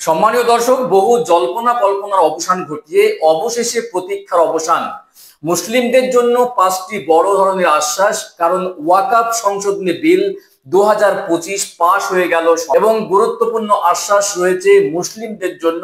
সম্মানীয় দর্শক, বহু জল্পনা কল্পনার অবসান ঘটিয়ে অবশেষে প্রতীক্ষার অবসান। মুসলিমদের জন্য 5টি বড় ধরনের আশ্বাস। কারণ ওয়াকফ সংশোধনী বিল 2025 পাশ হয়ে গেল এবং গুরুত্বপূর্ণ আশ্বাস রয়েছে মুসলিমদের জন্য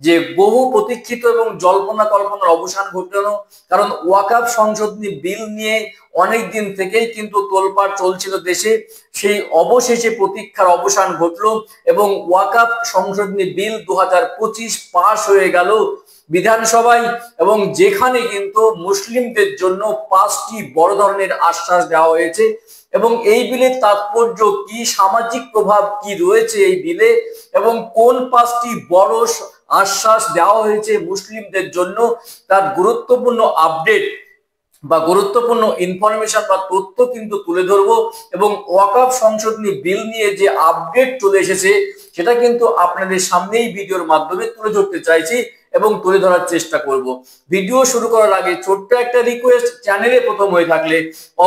যে বহু প্রতীক্ষিত এবং জল্পনা কল্পনার অবসান ঘটলো। কারণ ওয়াকফ সংশোধনী বিল নিয়ে অনেক দিন থেকেই কিন্তু তোলপাড় চলছিল দেশে, সেই অবশেষে প্রতীক্ষার অবসান ঘটলো এবং ওয়াকফ সংশোধনী বিল 2025 পাশ হয়ে গেল বিধানসভায়, এবং যেখানে কিন্তু মুসলিমদের জন্য 5টি বড় ধরনের আশ্বাস দেওয়া হয়েছে। এবং এই বিলের তাৎপর্য কি, সামাজিক প্রভাব কি রয়েছে এই বিলে, এবং কোন 5টি বড় আশ্বাস দেওয়া হয়েছে মুসলিমদের জন্য, তার গুরুত্বপূর্ণ আপডেট বা গুরুত্বপূর্ণ ইনফরমেশন বা তথ্য কিন্তু তুলে ধরবো। এবং ওয়াকফ সংশোধনী বিল নিয়ে যে আপডেট চলে এসেছে সেটা কিন্তু আপনাদের সামনেই ভিডিওর মাধ্যমে তুলে ধরতে চাইছি এবং তুলে ধরার চেষ্টা করব। ভিডিও শুরু করার আগে ছোট্ট একটা রিকোয়েস্ট, চ্যানেলে প্রথম হয়ে থাকলে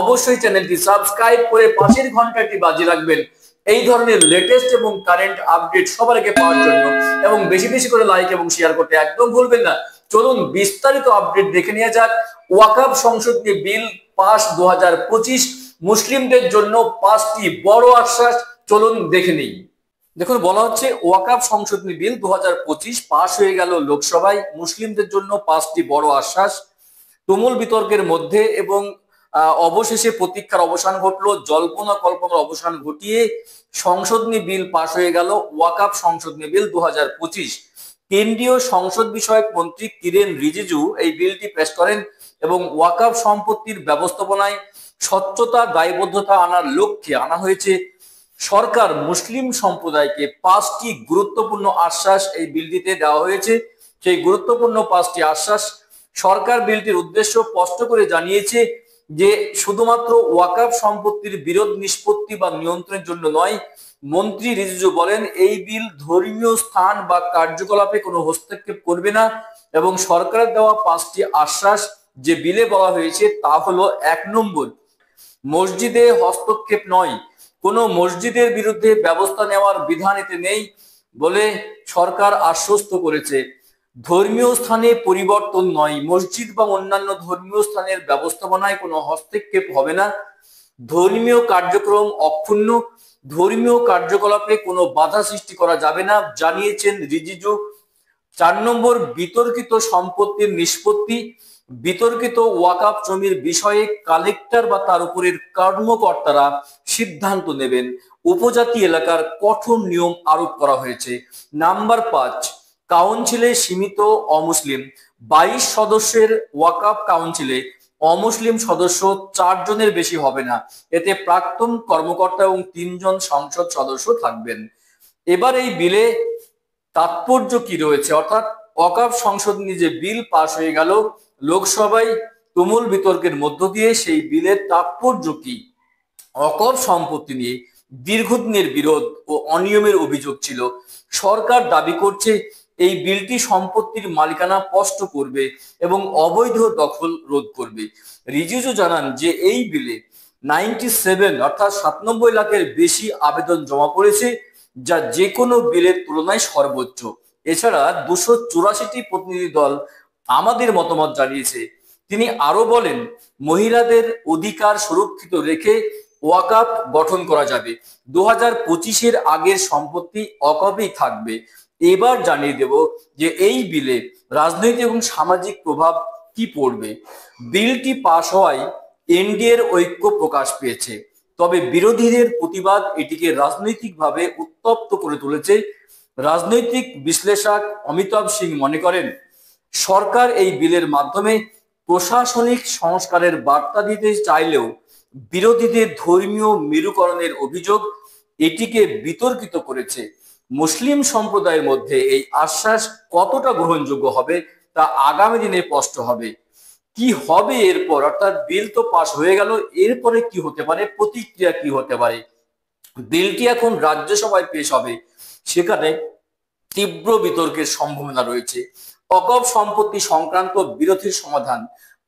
অবশ্যই চ্যানেলটি সাবস্ক্রাইব করে পাশের ঘন্টাটি বাজিয়ে রাখবেন এই ধরনের লেটেস্ট এবং কারেন্ট আপডেট সবার আগে পাওয়ার জন্য, এবং বেশি বেশি করে লাইক এবং শেয়ার করতে একদম ভুলবেন না। চলুন বিস্তারিত আপডেট দেখে নিয়ে যাক। ওয়াকফ সংশোধনী বিল পাস 2025, মুসলিমদের জন্য 5টি বড় আশ্বাস, চলুন দেখে নিই। দেখুন, বলা হচ্ছে ওয়াকফ সংশোধনী বিল 2025 পাস হয়ে গেল লোকসভায়, মুসলিমদের জন্য 5টি বড় আশ্বাস। তুমুল বিতর্কের মধ্যে এবং অবশেষে প্রতীক্ষার অবসান ঘটলো, জল্পনা কল্পনার অবসান ঘটিয়ে সংশোধনী বিল পাস হয়ে গেল ওয়াকফ সংশোধনী বিল 2025। কেন্দ্রীয় সংসদ বিষয়ক মন্ত্রী কিরেন রিজিজু এই বিলটি পেশ করেন এবং ওয়াকফ সম্পত্তির ব্যবস্থাপনায় স্বচ্ছতা দায়বদ্ধতা আনার লক্ষ্যে আনা হয়েছে। সরকার মুসলিম সম্প্রদায়কে 5টি গুরুত্বপূর্ণ আশ্বাস এই বিলটিতে দেওয়া হয়েছে। সেই গুরুত্বপূর্ণ 5টি আশ্বাস সরকার বিলটির উদ্দেশ্য স্পষ্ট করে জানিয়েছে যে শুধুমাত্র ওয়াকফ সম্পত্তির বিরোধ নিষ্পত্তি বা নিয়ন্ত্রণের জন্য নয়। মন্ত্রী রিজিজু বলেন, এই বিল ধর্মীয় স্থান বা কার্যকলাপে কোনো হস্তক্ষেপ করবে না। এবং সরকারের দেওয়া 5টি আশ্বাস যে বিলে বলা হয়েছে তা হলো: 1 নম্বর, মসজিদে হস্তক্ষেপ নয়, কোনো মসজিদের বিরুদ্ধে ব্যবস্থা নেওয়ার বিধান এতে নেই বলে সরকার আশ্বস্ত করেছে। ধর্মীয় স্থানে পরিবর্তন নয়, মসজিদ বা অন্যান্য ধর্মীয় স্থানের ব্যবস্থাপনায় কোনো হস্তক্ষেপ হবে না। ধর্মীয় কার্যক্রম অক্ষুণ্ণ, ধর্মীয় কার্যকলাপে কোনো বাধা সৃষ্টি করা যাবে না, জানিয়েছেন রিজিজু। 4 নম্বর, বিতর্কিত সম্পত্তির নিষ্পত্তি, বিতর্কিত ওয়াকফ জমির বিষয়ে কালেক্টর বা তার উপরের কর্মকর্তারা সিদ্ধান্ত নেবেন। উপজাতি এলাকার কঠোর নিয়ম আরোপ করা হয়েছে। নাম্বার 5, কাউন্সিলে সীমিত অমুসলিম, 22 সদস্যের ওয়াকফ কাউন্সিলে অমুসলিম সদস্য 4 জনের বেশি হবে না। এতে প্রাক্তন কর্মকর্তা এবং 3 জন সংসদ সদস্য থাকবেন। এবার এই বিলে তাৎপর্য কি রয়েছে, অর্থাৎ ওয়াকফ সংশোধনী যে বিল পাশ হয়ে গেল লোকসভায় তুমুল বিতর্কের মধ্য দিয়ে, সেই বিলের তাৎপর্য কি? ওয়াকফ সম্পত্তি নিয়ে দীর্ঘদিনের বিরোধ ও অনিয়মের অভিযোগ ছিল। সরকার দাবি করছে এই বিলটি সম্পত্তির মালিকানা স্পষ্ট করবে এবং অবৈধ দখল রোধ করবে। রিজিজু জানান যে এই বিলে 97 অর্থাৎ 97 লাখের বেশি আবেদন জমা পড়েছে, যা যে কোনো বিলের তুলনায় সর্বোচ্চ। এছাড়া 284টি প্রতিনিধি দল আমাদের মতামত জানিয়েছে। তিনি আরো বলেন, মহিলাদের অধিকার সুরক্ষিত রেখে ওয়াকফ গঠন করা যাবে। 2025-এর আগের সম্পত্তি ওয়াকফেই থাকবে। এবার জানিয়ে দেব যে এই বিলে রাজনৈতিক এবং সামাজিক প্রভাব কি পড়বে। বিলটি পাশ হওয়ায় এনডিএর ঐক্য প্রকাশ পেয়েছে, তবে বিরোধীদের প্রতিবাদ এটিকে রাজনৈতিকভাবে উত্তপ্ত করে তুলেছে। রাজনৈতিক বিশ্লেষক অমিতাভ সিং মনে করেন, সরকার এই বিলের মাধ্যমে প্রশাসনিক সংস্কারের বার্তা দিতে চাইলেও বিরোধীদের ধর্মীয় মেরুকরণের অভিযোগ এটিকে বিতর্কিত করেছে। মুসলিম সম্প্রদায়ের মধ্যে এই আশ্বাস কতটা গ্রহণযোগ্য হবে তা আগামী দিনে স্পষ্ট হবে। কি হবে এরপর, অর্থাৎ বিল তো পাস হয়ে গেল, এরপরে কি হতে পারে, প্রতিক্রিয়া কি হতে পারে? বিলটি এখন রাজ্যসভায় পেশ হবে, সেখানে তীব্র বিতর্কের সম্ভাবনা রয়েছে। ওয়াকফ সম্পত্তি সংক্রান্ত বিরোধের সমাধান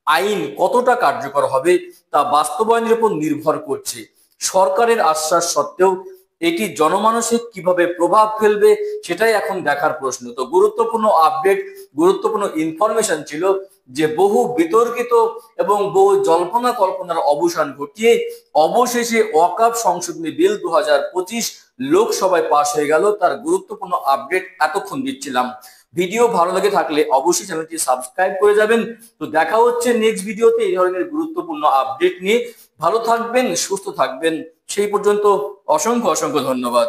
আইন কতটা কার্যকর হবে তা বাস্তবায়নের উপর নির্ভর করছে। সরকারের আশ্বাস সত্ত্বেও এটি জনমানসে কিভাবে প্রভাব ফেলবে সেটাই এখন দেখার প্রশ্ন। তো গুরুত্বপূর্ণ আপডেট, গুরুত্বপূর্ণ ইনফরমেশন ছিল যে বহু বিতর্কিত এবং বহু জল্পনা কল্পনার অবসান ঘটিয়ে অবশেষে ওয়াকফ সংশোধনী বিল 2025 লোকসভায় পাশ হয়ে গেল। তার গুরুত্বপূর্ণ আপডেট এতক্ষণ দিচ্ছিলাম। ভিডিও ভালো লেগে থাকলে অবশ্যই চ্যানেলটি সাবস্ক্রাইব করে যাবেন। তো দেখা হচ্ছে নেক্সট ভিডিওতে এই ধরনের গুরুত্বপূর্ণ আপডেট নিয়ে। ভালো থাকবেন, সুস্থ থাকবেন, সেই পর্যন্ত অসংখ্য অসংখ্য ধন্যবাদ।